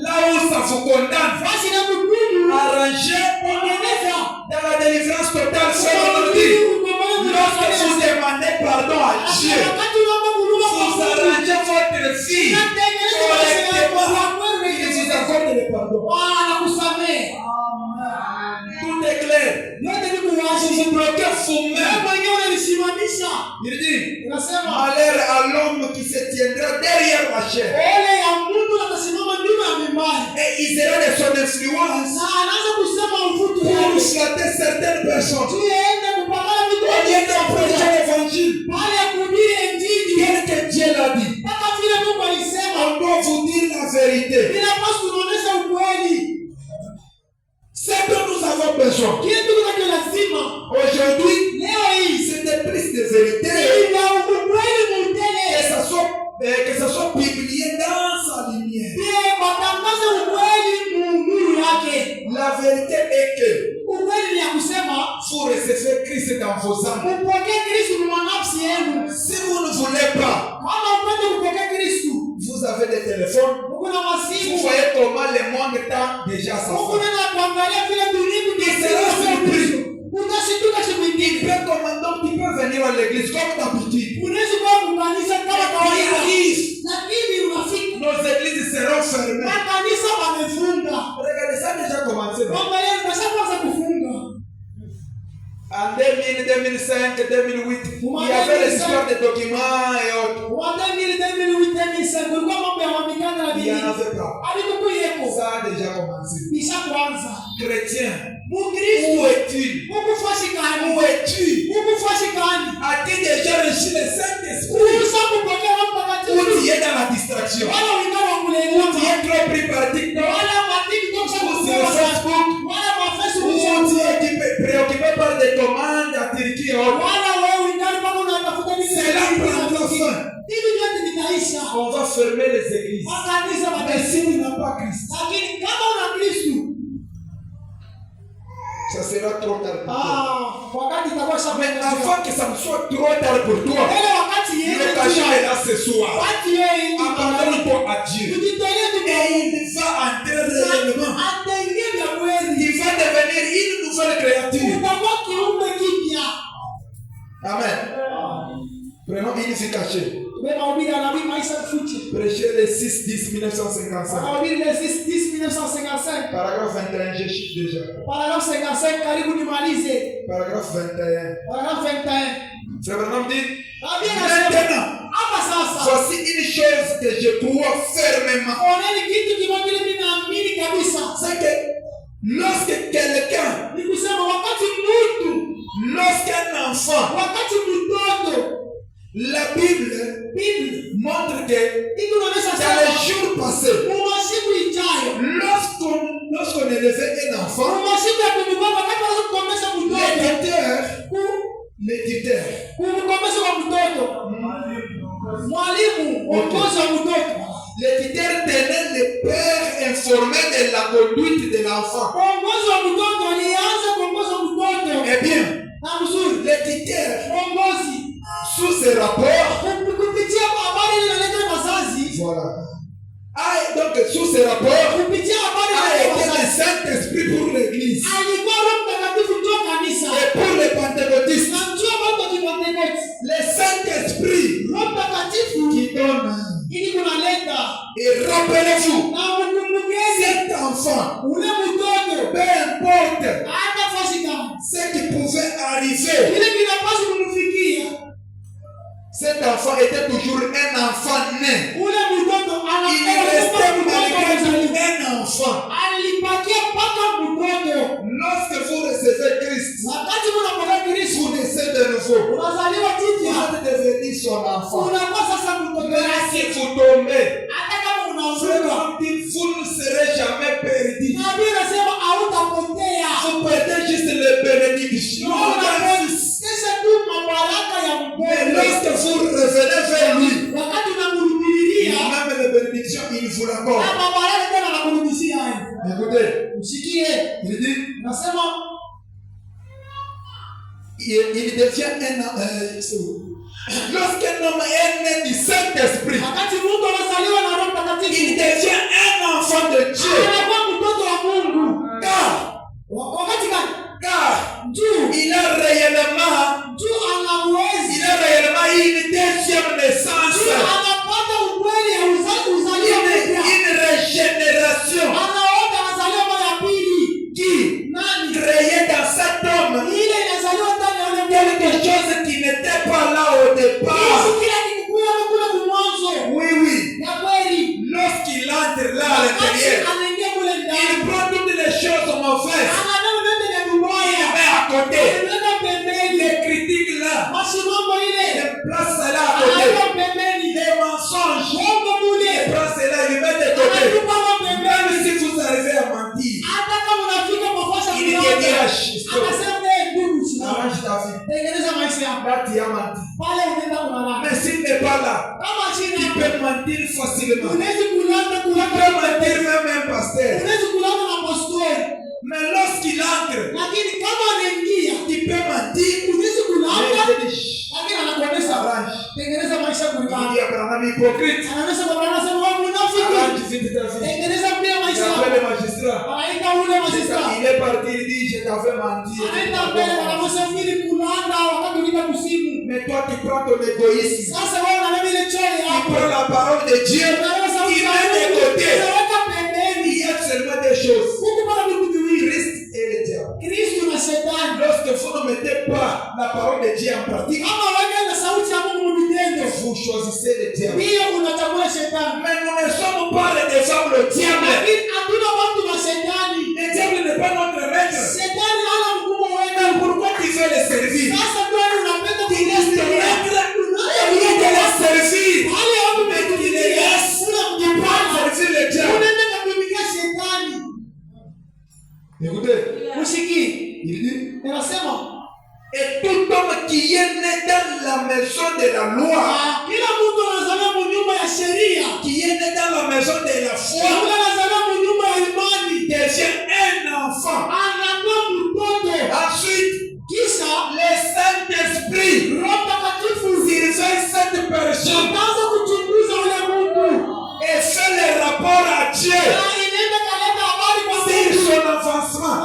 là où ça vous condamne, arrangez dans la délivrance totale, selon nous dit, lorsque vous demandez pardon à Dieu, vous arrangez votre vie correctement, il vous accorde le pardon. Tout est clair. Vous vous bloquez vous-même. Il dit, malheur à l'homme qui se tiendra derrière la chair. Et il sera de son influence pour flatter certaines personnes. Au lieu de prêcher l'évangile, tel que Dieu l'a dit, on doit vous dire la vérité. C'est dont nous avons besoin. Aujourd'hui, c'est plus de vérité. Que ça soit publié dans sa lumière. La vérité est que vous recevez Christ dans vos âmes. Si vous ne voulez pas, vous avez des téléphones. Vous voyez comment le monde tend déjà sa femme. Il sera surpris. Il peut commander, il peut venir à l'église comme d'habitude. Il arrive. Nos églises seront fermées. Regardez, ça a déjà commencé. En 2000, 2001, 2005, 2008, il y avait les histoires de documents et autres. Il n'y en avait pas. Ça a déjà commencé. Chrétien, où es-tu? Où es-tu? As-tu déjà reçu le Saint-Esprit? Ou tu es dans la distraction? Ou tu es trop pris par TikTok? Ou sur Facebook? Ou tu es préoccupé par des commandes à Turquie et autres? C'est là prendra fin. On va fermer les églises. Mais si tu n'as pas Christ, ça sera trop tard pour toi. Mais avant que ça ne soit trop tard pour toi, l'occasion est là ce soir. Abandonne-toi à Dieu. Et il va entrer réellement. Il va devenir une nouvelle créature. Amen. Prenons une fille cachée. Prêchez le 6-10-1955. Paragraphe 21, je chiffre déjà. Paragraphe 55, karibu nimalize. Paragraphe 21. Paragraphe 21. Frère Branham dit, Maintenant, voici une chose que je crois fermement. C'est que lorsque quelqu'un, lorsqu'un enfant, la Bible montre que dans les jours passés, lorsqu'on élevait un enfant, l'éditeur, l'éditeur tenait le père informé de la conduite de l'enfant. Eh bien, l'éditeur, sous ce rapport, voilà. Donc, sous ce rapport, a été le Saint-Esprit pour l'Église. Et pour les pentecôtistes, le Saint-Esprit qui donne. Et rappelez-vous, cet enfant, peu importe ce qui pouvait arriver, cet enfant était toujours un enfant né. Il restait malgré tout un enfant. Lorsque vous recevez Christ, vous naissez de nouveau. Vous êtes devenu son enfant. Mais si vous tombez, vous ne serez jamais perdu. Vous perdez juste les bénédictions. Mais lorsque vous revenez vers lui, même les bénédictions, il vous l'accorde. Écoutez, il dit, il devient lorsqu'un homme est né du Saint-Esprit, il devient un enfant de Dieu. Car il a réellement une deuxième naissance, une régénération qui créait dans cet homme quelque chose qui n'était pas là au départ. Oui. Lorsqu'il entre là à l'intérieur, il prend toutes les choses mauvaises. Mais à côté, les critiques là, les places là à côté, les mensonges, les places là, il met de côté. Même si vous arrivez à mentir, il dira juste. Arrange ta vie. Là, tu as menti. Mais s'il n'est pas là, il peut mentir facilement. Il peut mentir même un pasteur. Mais lorsqu'il entre, il peut mentir. Il y a un hypocrite. Arrange vite ta vie. J'appelle le magistrat. Il est parti, il dit, je t'avais menti. Mais toi, tu prends ton égoïsme. Tu prends la parole de Dieu. Il met de côté. Il y a seulement des choses. Christ et le diable. Lorsque vous ne mettez pas la parole de Dieu en pratique, kama wewe na sauti ya Mungu mvitendo, vous choisissez le diable. pia unachagua shetani. Mais nous ne sommes pas les défendre le diable. Lakini hatuna watu wa shetani. Le diable n'est pas notre maître. Shetani hana mkubwa wewe. Mais pourquoi tu veux le servir? Sasa ndio unapenda Tu laisses ton maître au lieu de le servir. wale watu Mais tu les laisses servir le diable. unaenda kutumikia shetani. Écoutez, Usikii? il dit, Ninasema et tout homme qui est né dans la maison de la loi, kila mtu anazaliwa mu nyumba ya sheria, qui est né dans la maison de la foi, kila anazaliwa mu nyumba ya imani, devient un enfant. anakuwa mtoto. Ensuite, Kisha le Saint-Esprit Roho Mtakatifu surveille cette personne anaanza kuchunguza ule Mungu et fait le rapport à Dieu na inaenda kaleta habari kwa sur Mungu. son avancement.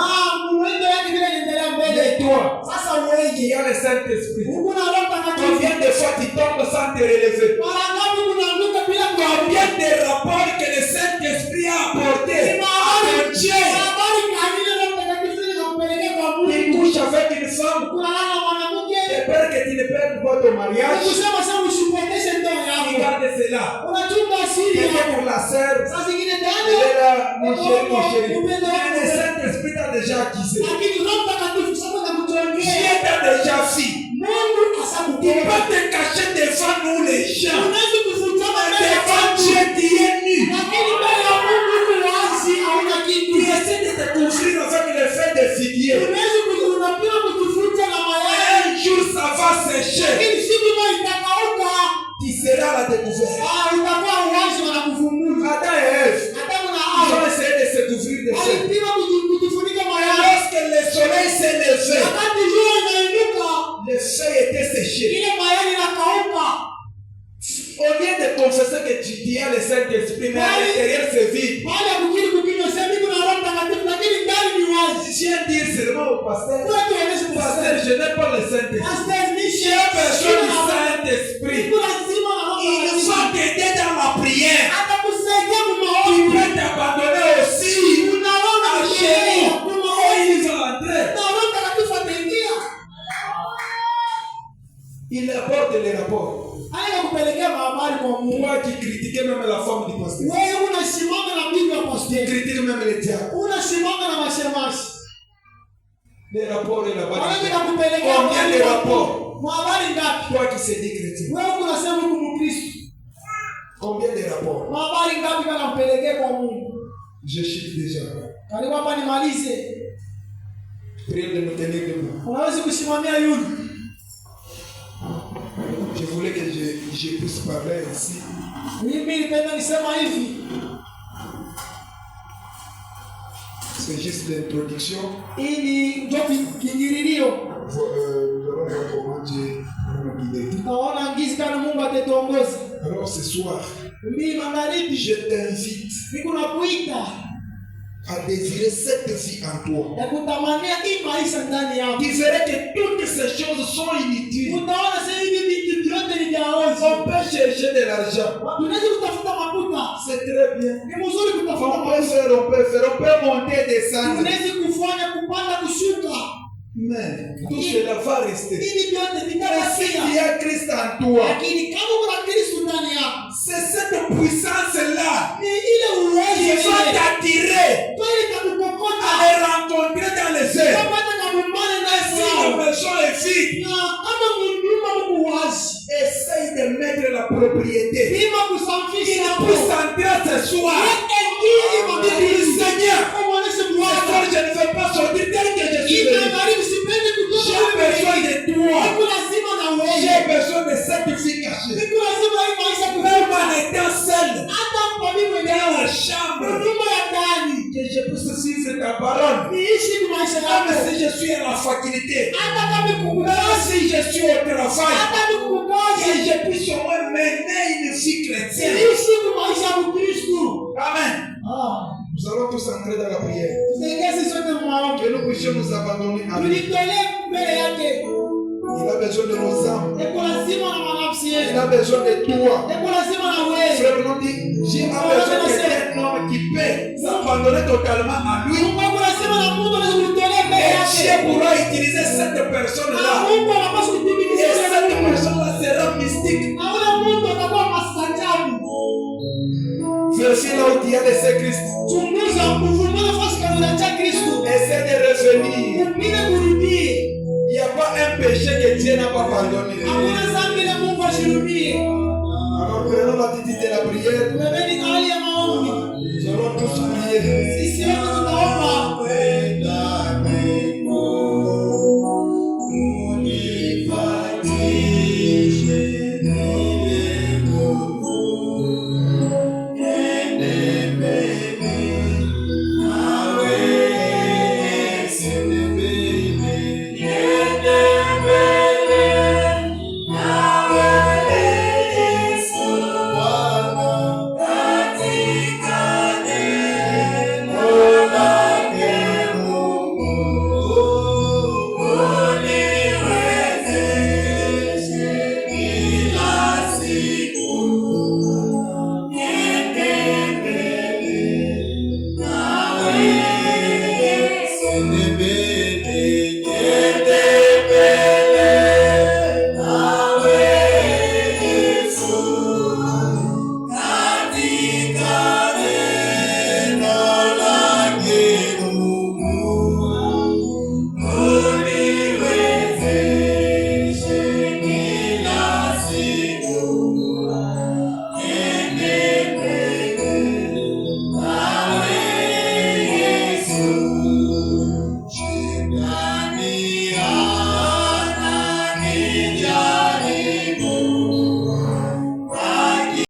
Mwendo wake vile inaendelea mbele. Et toi, Sasa qui wewe a le Saint-Esprit, Mungu na Roho Mtakatifu, combien de fois tu tombes sans te relever? mara ngapi unaanguka bila kuamka? Combien de rapports que le Saint-Esprit a apporté à Dieu? Habari kamili Roho Mtakatifu inakupeleka kwa Tu Mungu. couches avec une femme, Kulala na mwanamke, de peur que tu ne perdes pas ton mariage. kusema sasa usipoteze ndoa yako. Regarde cela. Unachunga asili C'était yako. pour la sœur. Saa zingine Elle ndani est là, mon chéri. Mais le Saint-Esprit t'a déjà accusé. lakini Roho Mtakatifu sasa anakuchongea. Dieu t'a déjà fait. Mungu Tu asakupenda. peux te cacher devant nous les gens. Unaweza kufutana Mais mbele ya devant watu, Dieu, tu es nu. lakini mbele ya Mungu uko wazi, hauna Tu kitu. essaies de te couvrir avec le fait de figuier. Unaweza unapima kujifuta na mayai, Un jour, ça va sécher. lakini siku moja itakauka. Tu seras la découverte. Utakuwa wazi wanakuvumbua. Adam et Ève, Adamu na ils ont Hawa essayé de se couvrir de feu. walipima kujifunika mayai. Lorsque le soleil s'est levé, Wakati jua inainuka, le feu était séché. ile mayai inakauka. Au lieu de confesser que tu as le Saint-Esprit, mais à l'intérieur c'est vide. Baada ya kukiri kukinywa sema kuna Roho Mtakatifu, lakini ndani ni wazi. Je viens dire seulement au pasteur, Watu wanaishi kwa pasteur, je n'ai pas le Saint-Esprit. Pastor ni Personne du shehe. Saint-Esprit. Siku lazima na Roho Il Mtakatifu. va t'aider dans la prière. Atakusaidia Tu mumaombi. peux t'abandonner aussi Unaona à shehe. chéri. Et il va entrer. Na Roho Mtakatifu ataingia. Il apporte les rapports. Aenda kupelekea habari kwa Mungu. Moi qui critiquais même la femme du pasteur. Wewe unasimama na bibi ya Qui pastor. critique même les diables. Unasimama na mashemasi. Les rapports et la Wanaenda valeur. kupelekea Combien de rapports? habari ngapi? Toi qui se dis chrétien. Wewe unasema uko Mkristo. Combien de rapports? Habari ngapi kana kupelekea kwa Mungu? Je chiffre déjà. Karibu hapa nimalize. Prière de nous tenir debout. Unaweza kusimamia yule. Je voulais que je puisse parler ici. Mimi nipenda nisema hivi. C'est juste l'introduction. Ili ndio kiingilio. Nous allons voir comment Dieu va nous guider. Tutaona ngizi kana Mungu atatuongoza. Alors ce soir, Mimi magharibi je t'invite niko nakuita à désirer cette vie en toi. ya kutamania hii maisha ndani yako. Tu verras que toutes ces choses sont inutiles. Utaona sasa hivi vitu vyote ni jaozi. On peut chercher de l'argent. Tunaweza kutafuta makuta. C'est très bien. Ni mzuri kutafuta On makuta. peut monter, descendre. Unaweza kufanya kupanda kushuka. Mais tout cela va rester. Hivi vyote Mais si vitabakia. tu as Christ en toi, Lakini kama kuna Kristo ndani yako, c'est cette puissance-là ni ile qui uwezo va ile. t'attirer Kweli itakukokota. à les rencontrer dans les airs. Utapata kabumbane na Si la Yesu. maison est vide, Na kama mnyumba mko wazi, essaye de mettre la propriété. pima Il kusafisha puisse entrer ce soir. Ingie Seigneur, Muoneshe ce Bwana. soir, je ne veux pas sortir tel que je suis venu. Karibu sipendi kutoka. J'ai besoin de toi. Niko lazima na J'ai wewe. besoin de cette vie cachée. Niko lazima hii maisha Même kufa. en étant seul Hata kwa mimi dans mwenyewe. la chambre, Nyumba ya ndani. que je puisse suivre ta parole. Niishi kwa maisha Même yako. si je suis à la faculté, Hata kama même kukugazi. si je suis au travail, Hata kukugazi. que je puisse au moins mener une vie chrétienne. Niishi kwa maisha ya Kristo. Amen. Ah. Nous allons tous entrer dans la prière. Tutegeze sote maombi. Que nous puissions nous abandonner à lui. Tulitolee mbele yake. Il a besoin de nos âmes. Niko lazima na manafsi Il yetu. a besoin de toi. Niko lazima na wewe. Frère, nous dit, j'ai besoin d'un homme qui peut s'abandonner totalement à lui Mungu lazima na Mungu anaweza kulitolea mbele et yake. Dieu pourra utiliser cette personne-là. Et cette personne-là sera mystique. Vérifie là où il y a laissé Christ. Essaie de revenir. Il n'y a pas un péché que Dieu n'a pas pardonné. Alors prenons l'attitude de la prière. Nous allons tous prier.